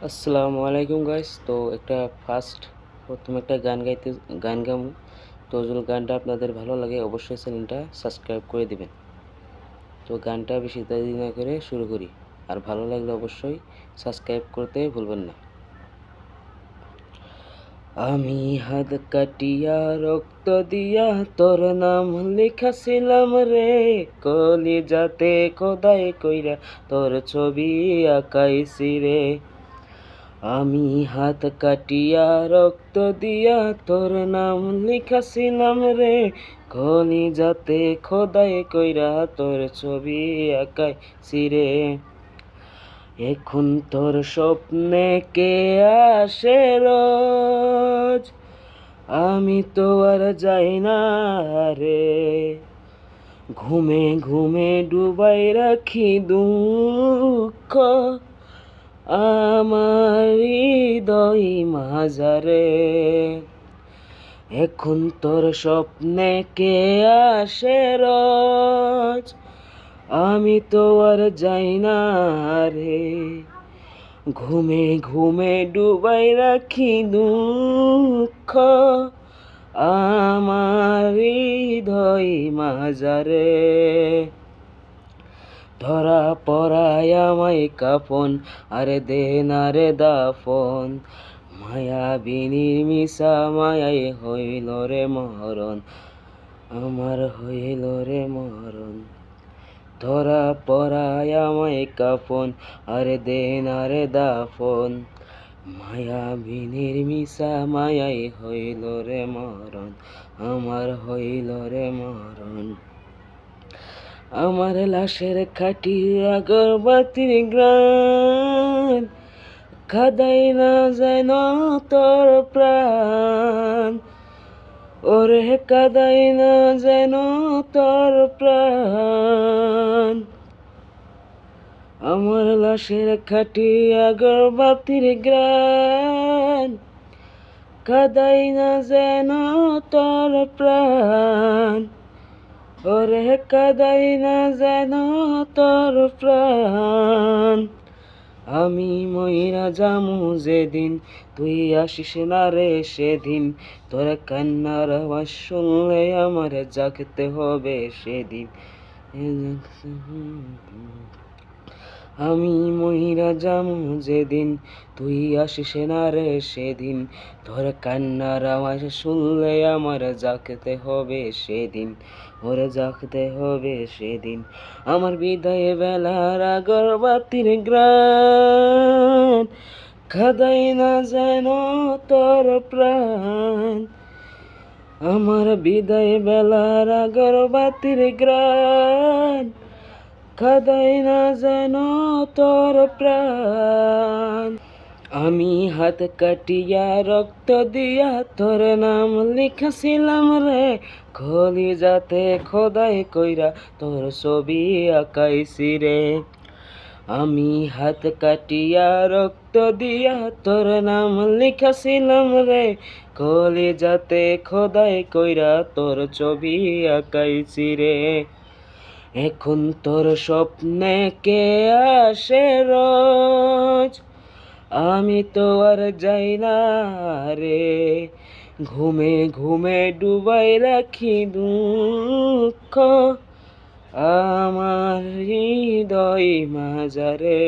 আসসালামু আলাইকুম গাইস। তো প্রথমে একটা গান গামু। তো যদি গানটা আপনাদের ভালো লাগে অবশ্যই চ্যানেলটা সাবস্ক্রাইব করে দিবেন। তো গানটা বেশি দেরি না করে শুরু করি। আর ভালো লাগলে অবশ্যই সাবস্ক্রাইব করতে ভুলবেন না। আমি হাত কাটিয়া রক্ত দিয়া তোর নাম লিখাছিলাম রে, কলিজাতে খোদাই কইরা তোর ছবি আঁকাইছি রে। আমি হাত কাটিয়া রক্ত দিয়া তোর নাম লিখাছিলাম রে, কলিজাতে খোদাই কইরা তোর ছবি আঁকাইছি রে। এখন তোর স্বপ্নে কে আসে রোজ, আমি তো আর যাই না রে। ঘুমে ঘুমে ডুবাই রাখি দুঃখ আমার হৃদয় মাঝারে। এখন তোর স্বপ্নে কে আসে রোজ, আমি তো আর যাই না রে। ঘুমে ঘুমে ডুবাই রাখি দুঃখ আমার হৃদয় মাঝারে। ধরা পড়ায় আমায় কাফন, আরে দে না রে দাফন। মায়াবিনীর মিশা মায়াই হইল রে মরণ, আমার হইল রে মরণ। ধরা পড়ায় আমায় কাফন, আরে দে না রে দাফন। মায়াবিনীর মিশা মায়াই হইল রে মরণ, আমার হইল রে মরণ। আমার লাশের খাটি আগরবাতির গ্রান, খাদাই না যেন তোর প্রাণ, ওরে কাদাই না যেন তোর প্রাণ। আমার লাশের খাটি আগরবাতির গ্রান, কাদাই না যেন তোর প্রাণ, ওরে কাদাই না যেন তোর প্রাণ। আমি মইরা যামু যেদিন, তুই আসিস না রে সেদিন। তোর কান্নার আওয়াজ শুনলে আমার জাগতে হবে সেদিন। আমি মইরা যামু যেদিন, তুই আসিস না রে সেদিন। তোর কান্নার আওয়াজ শুনলে আমার জাগতে হবে সেদিন, ওরে জাগতে হবে সেদিন। আমার বিদায় বেলার আগরবাতির গ্রান, খাদাই না যেন তোর প্রাণ। আমার বিদায় বেলার আগরবাতির গ্রান, খাদাই না যেন তোর প্রাণ। আমি হাত কাটিয়া রক্ত দিয়া তোর নাম লিখাছিলাম রে, কলিজাতে খোদাই কইরা তোর ছবি আঁকাইছি রে। আমি হাত কাটিয়া রক্ত দিয়া তোর নাম লিখাছিলাম রে, কলিজাতে খোদাই কইরা তোর ছবি আঁকাইছি রে। এখন তোর স্বপ্নে কে আসে রোজ, আমি তো আর যাই না রে। ঘুমে ঘুমে ডুবাই রাখি দুঃখ আমার হৃদয় মাঝারে।